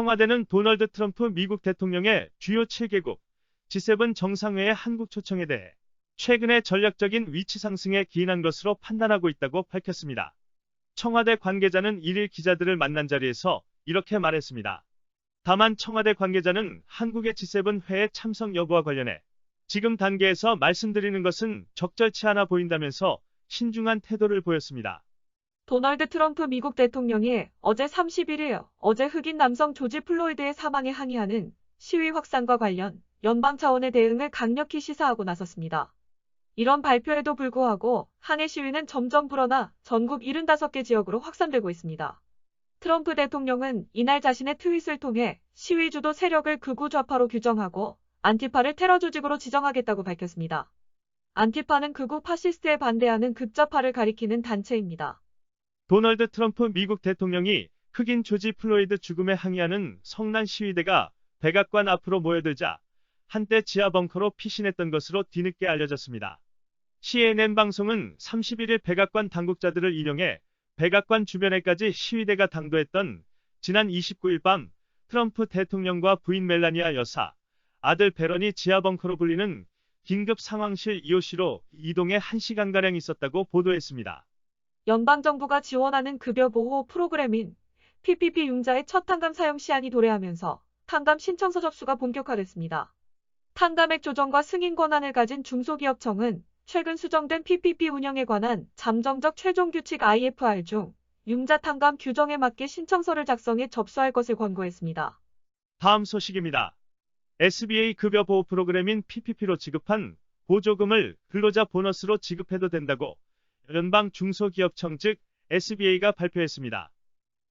청와대는 도널드 트럼프 미국 대통령의 주요 7개국 G7 정상회의 한국 초청에 대해 최근의 전략적인 위치 상승에 기인한 것으로 판단하고 있다고 밝혔습니다. 청와대 관계자는 1일 기자들을 만난 자리에서 이렇게 말했습니다. 다만 청와대 관계자는 한국의 G7 회의 참석 여부와 관련해 지금 단계에서 말씀드리는 것은 적절치 않아 보인다면서 신중한 태도를 보였습니다. 도널드 트럼프 미국 대통령이 어제 31일 어제 흑인 남성 조지 플로이드의 사망에 항의하는 시위 확산과 관련 연방 차원의 대응을 강력히 시사하고 나섰습니다. 이런 발표에도 불구하고 항해 시위는 점점 불어나 전국 75개 지역으로 확산되고 있습니다. 트럼프 대통령은 이날 자신의 트윗을 통해 시위 주도 세력을 극우 좌파로 규정하고 안티파를 테러 조직으로 지정하겠다고 밝혔습니다. 안티파는 극우 파시스트에 반대하는 극좌파를 가리키는 단체입니다. 도널드 트럼프 미국 대통령이 흑인 조지 플로이드 죽음에 항의하는 성난 시위대가 백악관 앞으로 모여들자 한때 지하 벙커로 피신했던 것으로 뒤늦게 알려졌습니다. CNN 방송은 31일 백악관 당국자들을 인용해 백악관 주변에까지 시위대가 당도했던 지난 29일 밤 트럼프 대통령과 부인 멜라니아 여사, 아들 베런이 지하 벙커로 불리는 긴급 상황실 2호실로 이동해 1시간가량 있었다고 보도했습니다. 연방정부가 지원하는 급여보호 프로그램인 PPP 융자의 첫 탕감 사용 시한이 도래하면서 탕감 신청서 접수가 본격화됐습니다. 탕감액 조정과 승인 권한을 가진 중소기업청은 최근 수정된 PPP 운영에 관한 잠정적 최종 규칙 IFR 중 융자 탕감 규정에 맞게 신청서를 작성해 접수할 것을 권고했습니다. 다음 소식입니다. SBA 급여 보호 프로그램인 PPP로 지급한 보조금을 근로자 보너스로 지급해도 된다고 연방 중소기업청 즉 SBA가 발표했습니다.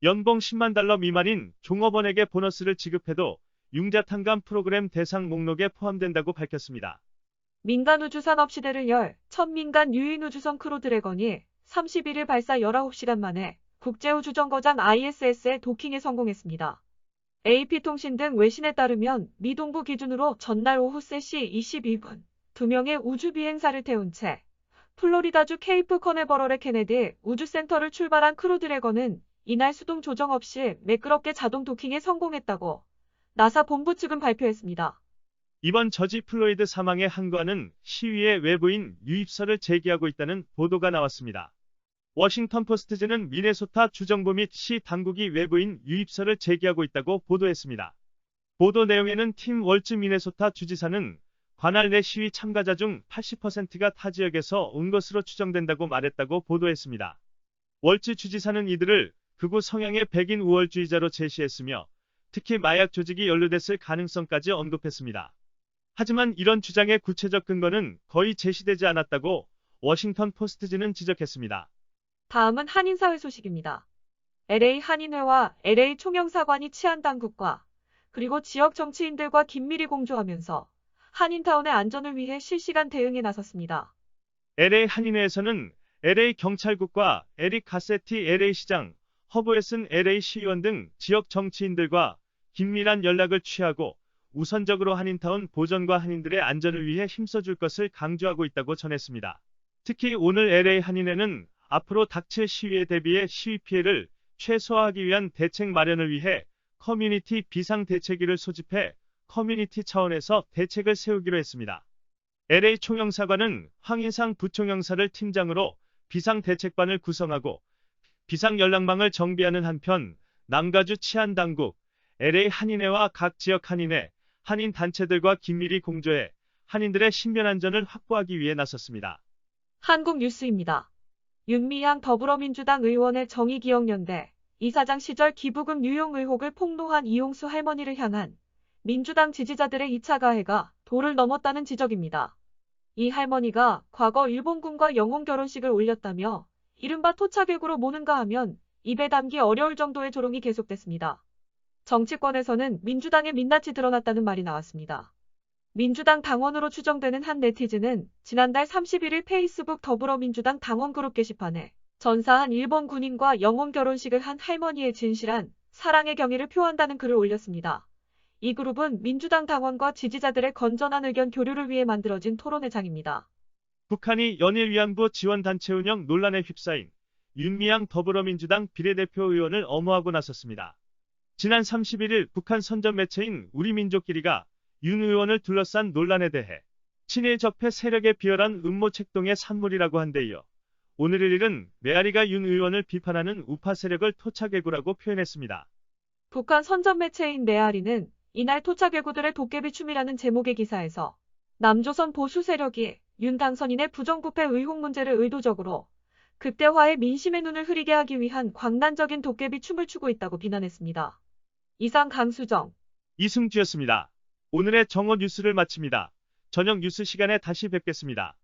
연봉 10만 달러 미만인 종업원에게 보너스를 지급해도 융자 탕감 프로그램 대상 목록에 포함된다고 밝혔습니다. 민간 우주선 업시대를 열 첫 민간 유인 우주선 크루 드래건이 31일 발사 19시간 만에 국제우주정거장 ISS에 도킹에 성공했습니다. AP통신 등 외신에 따르면 미 동부 기준으로 전날 오후 3시 22분 2명의 우주 비행사를 태운 채 플로리다주 케이프 커네버럴의 케네디 우주센터를 출발한 크루 드래건은 이날 수동 조정 없이 매끄럽게 자동 도킹에 성공했다고 나사 본부 측은 발표했습니다. 이번 저지 플로이드 사망에 항거하는 시위의 외부인 유입설을 제기하고 있다는 보도가 나왔습니다. 워싱턴 포스트지는 미네소타 주정부 및 시 당국이 외부인 유입설을 제기하고 있다고 보도했습니다. 보도 내용에는 팀 월츠 미네소타 주지사는 관할 내 시위 참가자 중 80%가 타 지역에서 온 것으로 추정된다고 말했다고 보도했습니다. 월츠 주지사는 이들을 극우 성향의 백인 우월주의자로 제시했으며 특히 마약 조직이 연루됐을 가능성까지 언급했습니다. 하지만 이런 주장의 구체적 근거는 거의 제시되지 않았다고 워싱턴 포스트지는 지적했습니다. 다음은 한인사회 소식입니다. LA 한인회와 LA 총영사관이 치안당국과 그리고 지역 정치인들과 긴밀히 공조하면서 한인타운의 안전을 위해 실시간 대응에 나섰습니다. LA 한인회에서는 LA 경찰국과 에릭 가세티 LA 시장, 허브 웨슨 LA 시의원 등 지역 정치인들과 긴밀한 연락을 취하고 우선적으로 한인타운 보전과 한인들의 안전을 위해 힘써줄 것을 강조하고 있다고 전했습니다. 특히 오늘 LA 한인회는 앞으로 닥칠 시위에 대비해 시위 피해를 최소화하기 위한 대책 마련을 위해 커뮤니티 비상대책위를 소집해 커뮤니티 차원에서 대책을 세우기로 했습니다. LA 총영사관은 황인상 부총영사를 팀장으로 비상대책반을 구성하고 비상연락망을 정비하는 한편 남가주 치안당국, LA 한인회와 각 지역 한인회, 한인단체들과 긴밀히 공조해 한인들의 신변안전을 확보하기 위해 나섰습니다. 한국 뉴스입니다. 윤미향 더불어민주당 의원의 정의기억연대 이사장 시절 기부금 유용 의혹을 폭로한 이용수 할머니를 향한 민주당 지지자들의 2차 가해가 도를 넘었다는 지적입니다. 이 할머니가 과거 일본군과 영혼 결혼식을 올렸다며 이른바 토착외구로 모는가 하면 입에 담기 어려울 정도의 조롱이 계속됐습니다. 정치권에서는 민주당의 민낯이 드러났다는 말이 나왔습니다. 민주당 당원으로 추정되는 한 네티즌은 지난달 31일 페이스북 더불어민주당 당원그룹 게시판에 전사한 일본 군인과 영혼 결혼식을 한 할머니의 진실한 사랑의 경의를 표한다는 글을 올렸습니다. 이 그룹은 민주당 당원과 지지자들의 건전한 의견 교류를 위해 만들어진 토론회장입니다. 북한이 연일 위안부 지원단체 운영 논란에 휩싸인 윤미향 더불어민주당 비례대표 의원을 엄호하고 나섰습니다. 지난 31일 북한 선전 매체인 우리민족끼리가 윤 의원을 둘러싼 논란에 대해 친일 적폐 세력의 비열한 음모 책동의 산물이라고 한 데 이어 오늘 1일은 메아리가 윤 의원을 비판하는 우파 세력을 토착외구라고 표현했습니다. 북한 선전 매체인 메아리는 이날 토착외구들의 도깨비 춤이라는 제목의 기사에서 남조선 보수 세력이 윤 당선인의 부정부패 의혹 문제를 의도적으로 극대화해 민심의 눈을 흐리게 하기 위한 광란적인 도깨비 춤을 추고 있다고 비난했습니다. 이상 강수정, 이승주였습니다. 오늘의 정오 뉴스를 마칩니다. 저녁 뉴스 시간에 다시 뵙겠습니다.